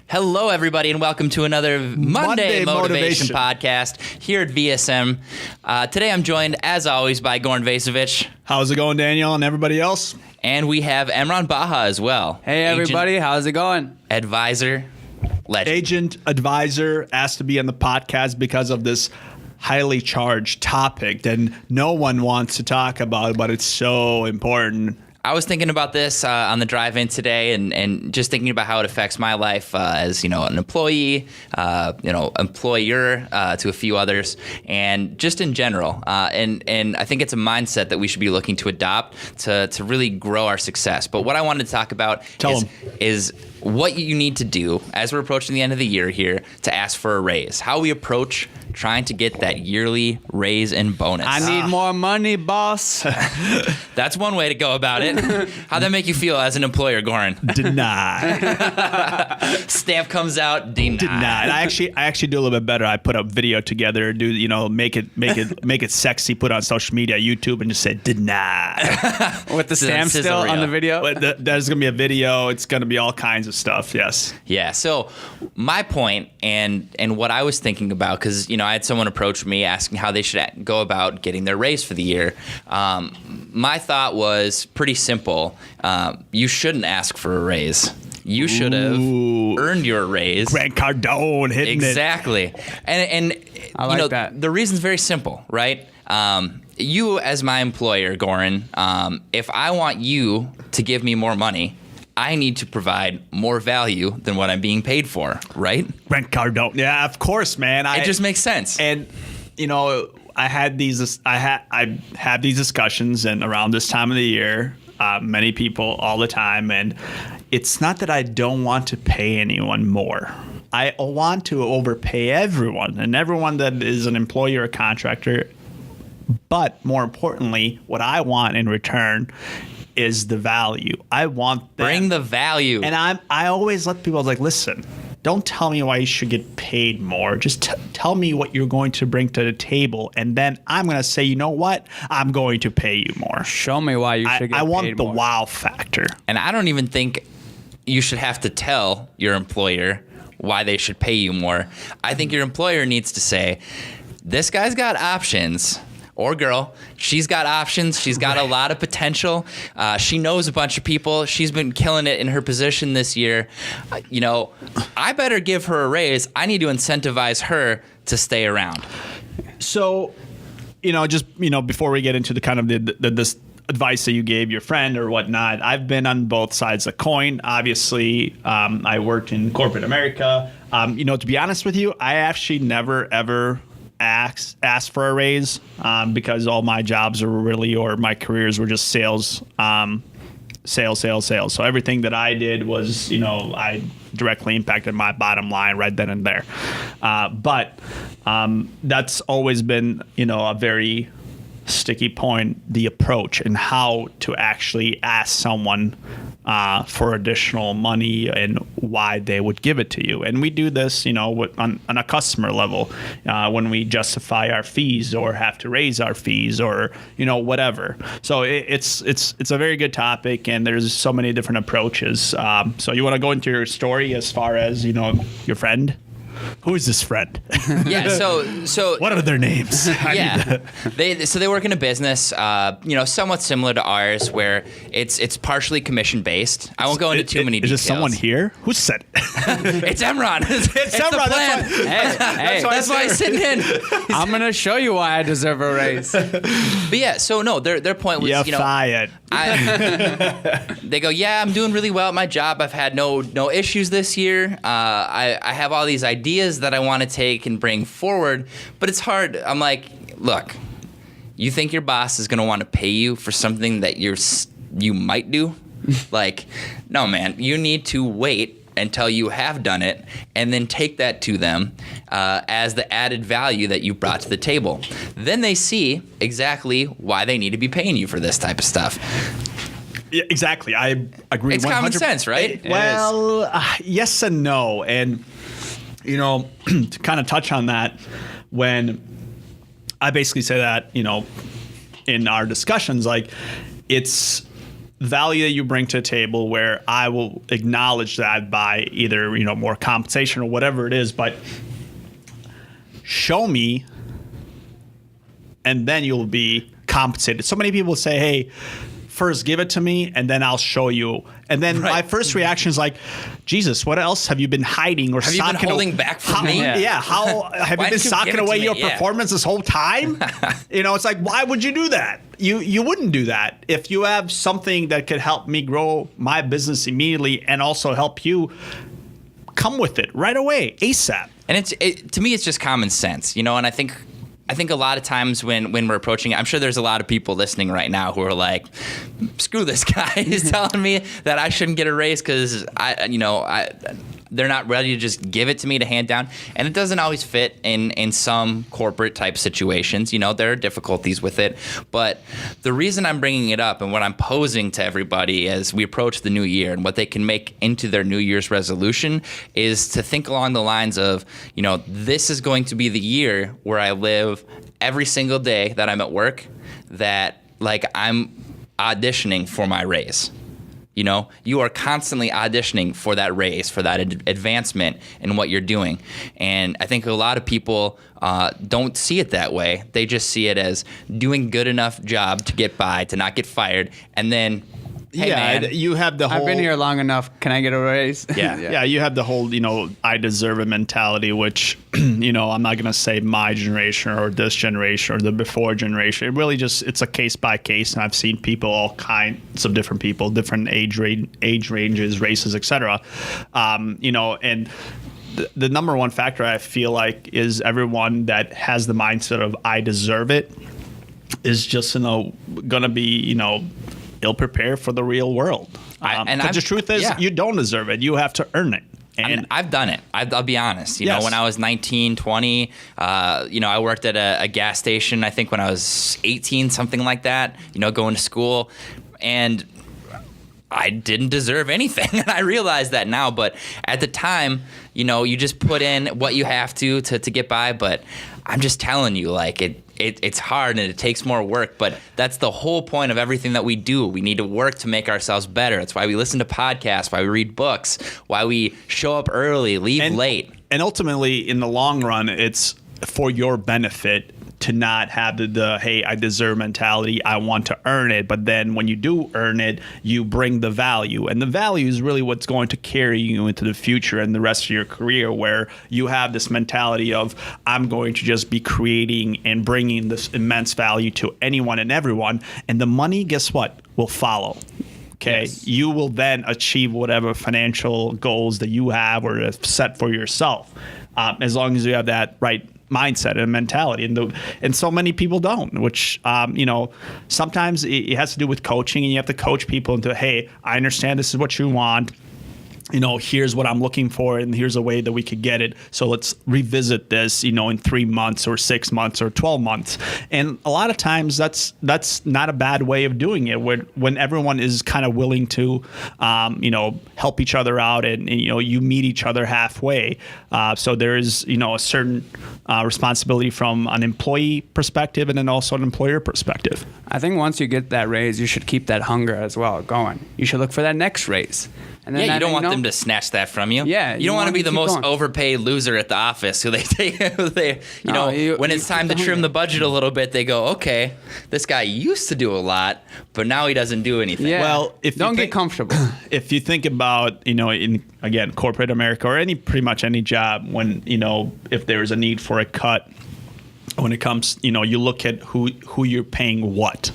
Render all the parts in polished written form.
Hello, everybody, and welcome to another Monday Motivation Podcast here at VSM. Today, I'm joined, as always, by Goran Vejzovic. How's it going, Daniel, and everybody else? And we have Emran Baha as well. Hey, everybody. How's it going? Advisor, legend. Agent, advisor, asked to be on the podcast because of this highly charged topic that no one wants to talk about, but it's so important. I was thinking about this on the drive-in today, and just thinking about how it affects my life as an employee, employer to a few others, and just in general. And I think it's a mindset that we should be looking to adopt to really grow our success. But what I wanted to talk about is what you need to do as we're approaching the end of the year here to ask for a raise. How we approach trying to get that yearly raise and bonus. I need more money, boss. That's one way to go about it. How'd that make you feel as an employer, Goran? Denied. Stamp comes out, denied. I actually do a little bit better. I put a video together, make it sexy, put it on social media, YouTube, and just say denied. With the stamp still on the video? There's gonna be a video. It's gonna be all kinds of stuff. Yes. Yeah. So my point and what I was thinking about, because I had someone approach me asking how they should go about getting their raise for the year. My thought was pretty simple. You shouldn't ask for a raise. You should have earned your raise. Grant Cardone hitting exactly. And I like that. The reason's very simple, right? You as my employer, Goran, if I want you to give me more money, I need to provide more value than what I'm being paid for, right? Grant Cardone. Yeah, of course, man. It just makes sense. And I have these discussions, and around this time of the year, many people all the time, and it's not that I don't want to pay anyone more. I want to overpay everyone, and everyone that is an employee or a contractor. But more importantly, what I want in return is the value. I want that. Bring the value. And I always let people like, listen, don't tell me why you should get paid more. Just tell me what you're going to bring to the table, and then I'm going to say, you know what? I'm going to pay you more. Show me why you should get paid more. I want the wow factor. And I don't even think you should have to tell your employer why they should pay you more. I think your employer needs to say, this guy's got options. Or girl, she's got options. She's got a lot of potential. She knows a bunch of people. She's been killing it in her position this year. I better give her a raise. I need to incentivize her to stay around. So, before we get into the kind of this advice that you gave your friend or whatnot, I've been on both sides of the coin. Obviously, I worked in corporate America. To be honest with you, I actually never ever asked for a raise because all my jobs or my careers were just sales. So everything that I did was, I directly impacted my bottom line right then and there. But that's always been, a very sticky point, the approach and how to actually ask someone for additional money and why they would give it to you. And we do this, on a customer level when we justify our fees or have to raise our fees or, whatever. So it's a very good topic, and there's so many different approaches. So you want to go into your story as far as, your friend? Who is this friend? Yeah, so what are their names? Yeah, they work in a business, somewhat similar to ours, where it's partially commission based. I won't go into too many details. Is there someone here? Who said it? It's Emran. It's Emran. The plan. Hey, that's why he's sitting in. I'm gonna show you why I deserve a raise. But yeah, so no, their point was, You're fired. They go, yeah, I'm doing really well at my job. I've had no issues this year. I have all these ideas that I want to take and bring forward, but it's hard. I'm like, look, you think your boss is going to want to pay you for something that you might do? Like, no, man, you need to wait until you have done it and then take that to them as the added value that you brought to the table. Then they see exactly why they need to be paying you for this type of stuff. Yeah, exactly. I agree. It's 100%. common sense, right? Well, yes and no. And, to kind of touch on that, when I basically say that, in our discussions, like, it's value that you bring to the table where I will acknowledge that by either, more compensation or whatever it is, but show me and then you'll be compensated. So many people say, hey, first give it to me and then I'll show you. And then my first reaction is like, Jesus, what else have you been hiding or have you been holding back from me? Yeah. How have you been socking away your performance this whole time? It's like, why would you do that? You wouldn't do that. If you have something that could help me grow my business immediately and also help you, come with it right away, ASAP. And to me, it's just common sense, and I think a lot of times when we're approaching it, I'm sure there's a lot of people listening right now who are like, screw this guy. He's telling me that I shouldn't get a raise because they're not ready to just give it to me to hand down. And it doesn't always fit in some corporate type situations. There are difficulties with it. But the reason I'm bringing it up and what I'm posing to everybody as we approach the new year and what they can make into their New Year's resolution is to think along the lines of, this is going to be the year where I live every single day that I'm at work that like I'm auditioning for my raise. You are constantly auditioning for that raise, for that advancement in what you're doing. And I think a lot of people don't see it that way. They just see it as doing good enough job to get by, to not get fired. And then, hey, man, you have the whole... I've been here long enough. Can I get a raise? Yeah, you have the whole, I deserve it mentality, which, I'm not going to say my generation or this generation or the before generation. It really it's a case by case. And I've seen people, all kinds of different people, different age ranges, races, etc. And the number one factor I feel like is everyone that has the mindset of I deserve it is just, going to be, ill prepared for the real world. The truth is, you don't deserve it. You have to earn it. And I've done it. I'll be honest. Yes. When I was 19, 20, I worked at a gas station, I think when I was 18, something like that, going to school. And I didn't deserve anything. And I realize that now. But at the time, you just put in what you have to get by. But I'm just telling you, like, it's hard and it takes more work, but that's the whole point of everything that we do. We need to work to make ourselves better. That's why we listen to podcasts, why we read books, why we show up early, leave late. And ultimately, in the long run, it's for your benefit to not have the hey, I deserve mentality, I want to earn it. But then when you do earn it, you bring the value. And the value is really what's going to carry you into the future and the rest of your career, where you have this mentality of I'm going to just be creating and bringing this immense value to anyone and everyone. And the money, guess what, will follow. Okay, yes. You will then achieve whatever financial goals that you have or have set for yourself, as long as you have that right mindset and mentality. And so many people don't, which, sometimes it has to do with coaching, and you have to coach people into, hey, I understand this is what you want. Here's what I'm looking for, and here's a way that we could get it. So let's revisit this, in 3 months or 6 months or 12 months. And a lot of times that's not a bad way of doing it, when everyone is kind of willing to, help each other out, and you meet each other halfway. So there is, a certain responsibility from an employee perspective and then also an employer perspective. I think once you get that raise, you should keep that hunger as well going. You should look for that next raise. And then you don't want them to snatch that from you. Yeah, you don't want to be the most overpaid loser at the office who they take. When it's time to trim the budget a little bit, they go, okay, this guy used to do a lot, but now he doesn't do anything. Yeah. Well, don't get comfortable. If you think about, in again corporate America or pretty much any job, when if there is a need for a cut, when it comes, you look at who you're paying what.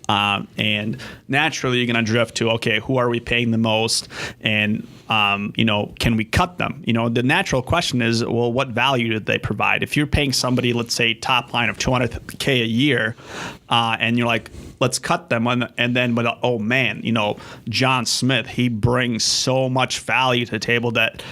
And naturally, you're going to drift to, okay, who are we paying the most? And, can we cut them? The natural question is, well, what value did they provide? If you're paying somebody, let's say, top line of $200K a year, and you're like, let's cut them. And then, but oh man, John Smith, he brings so much value to the table that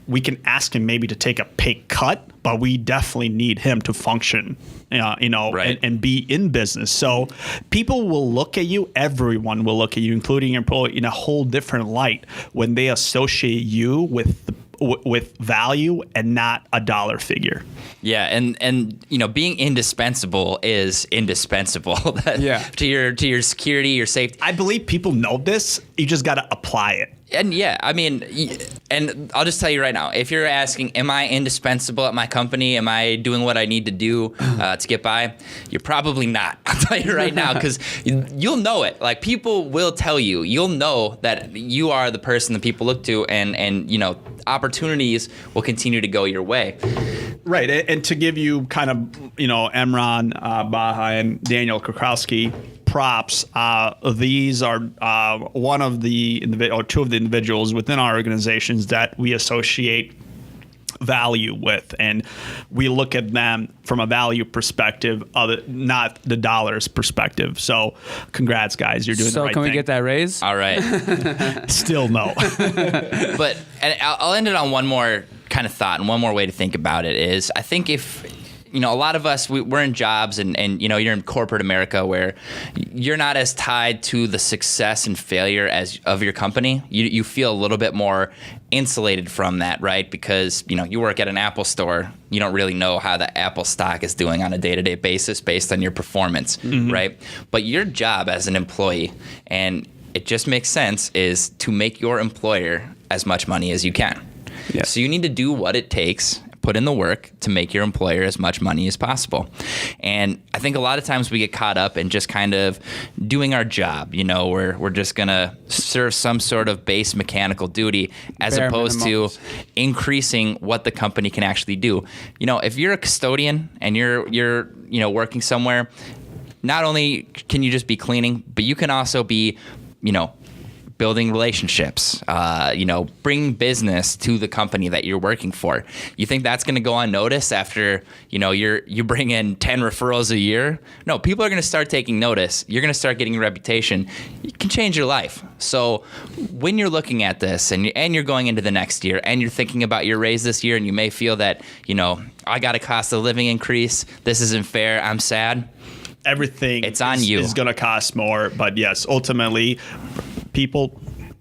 we can ask him maybe to take a pay cut, but we definitely need him to function, right. and be in business. So people will look at you, everyone will look at you, including your employee, in a whole different light when they associate you with value and not a dollar figure. Yeah, and being indispensable is indispensable to your security, your safety. I believe people know this. You just got to apply it. And and I'll just tell you right now, if you're asking, am I indispensable at my company? Am I doing what I need to do to get by? You're probably not. I'll tell you right now, because you'll know it. Like, people will tell you. You'll know that you are the person that people look to, and opportunities will continue to go your way. Right. And to give you kind of, Emron Baha and Daniel Kurkowski props, these are one of the two of the individuals within our organizations that we associate value with, and we look at them from a value perspective, not the dollars perspective. So congrats, guys, you're doing the right thing. So can we get that raise? All right. Still no. But I'll end it on one more kind of thought, and one more way to think about it is, I think if a lot of us, we're in jobs and you're in corporate America where you're not as tied to the success and failure of your company. You feel a little bit more insulated from that, right? Because, you work at an Apple store. You don't really know how the Apple stock is doing on a day-to-day basis based on your performance, right? But your job as an employee, and it just makes sense, is to make your employer as much money as you can. Yeah. So you need to do what it takes, put in the work to make your employer as much money as possible. And I think a lot of times we get caught up in just kind of doing our job. We're just going to serve some sort of base mechanical duty as opposed to increasing what the company can actually do. If you're a custodian and you're working somewhere, not only can you just be cleaning, but you can also be, building relationships, bringing business to the company that you're working for. You think that's going to go unnoticed after, you bring in 10 referrals a year? No, people are going to start taking notice. You're going to start getting a reputation. It can change your life. So when you're looking at this and you're going into the next year and you're thinking about your raise this year, and you may feel that, I got a cost of living increase. This isn't fair. I'm sad. Everything it's on you. Is going to cost more. But yes, ultimately,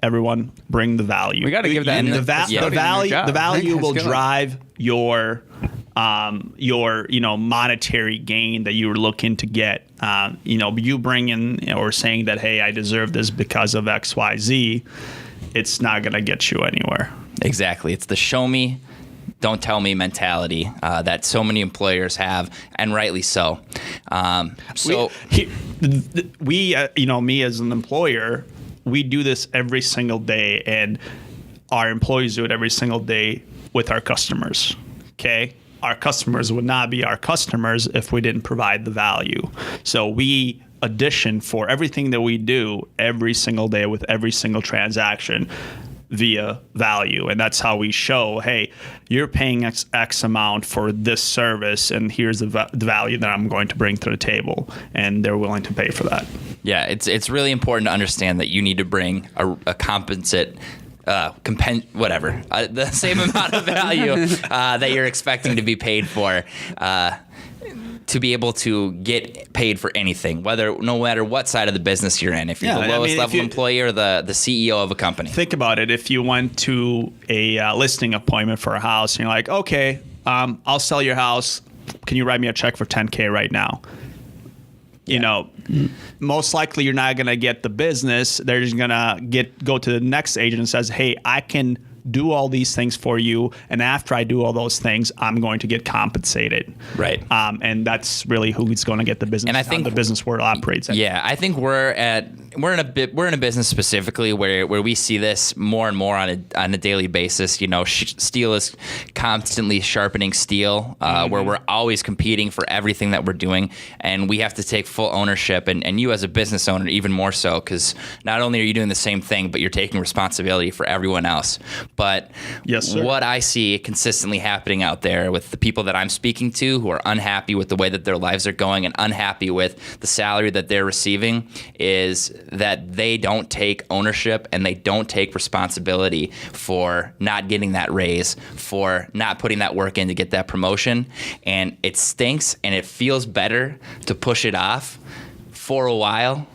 everyone bring the value. We got to give that. The value will drive your monetary gain that you're looking to get. You bring in or saying that, hey, I deserve this because of X, Y, Z. It's not going to get you anywhere. Exactly. It's the show me, don't tell me mentality that so many employers have, and rightly so. Me as an employer, we do this every single day, and our employees do it every single day with our customers. Okay? Our customers would not be our customers if we didn't provide the value. So we audition for everything that we do every single day with every single transaction via value. And that's how we show, hey, you're paying X amount for this service, and here's the value that I'm going to bring to the table. And they're willing to pay for that. Yeah, it's really important to understand that you need to bring a compensate, the same amount of value that you're expecting to be paid for. To be able to get paid for anything, no matter what side of the business you're in, if you're the lowest level employee or the CEO of a company. Think about it. If you went to a listing appointment for a house and you're like, okay, I'll sell your house. Can you write me a check for $10K right now? Most likely you're not going to get the business. They're just going to go to the next agent and says, hey, I can do all these things for you, and after I do all those things, I'm going to get compensated. Right. And that's really who's going to get the business. And I think the business world operates at. Yeah, I think we're we're in a business specifically where we see this more and more on a daily basis. You know, steel is constantly sharpening steel, where we're always competing for everything that we're doing, and we have to take full ownership. And you as a business owner, even more so, because not only are you doing the same thing, but you're taking responsibility for everyone else. But yes, sir. What I see consistently happening out there with the people that I'm speaking to who are unhappy with the way that their lives are going and unhappy with the salary that they're receiving is that they don't take ownership and they don't take responsibility for not getting that raise, for not putting that work in to get that promotion. And it stinks and it feels better to push it off for a while.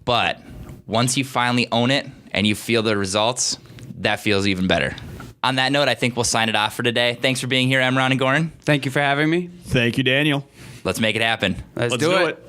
But once you finally own it and you feel the results, that feels even better. On that note, I think we'll sign it off for today. Thanks for being here, Emron and Goran. Thank you for having me. Thank you, Daniel. Let's make it happen. Let's do it.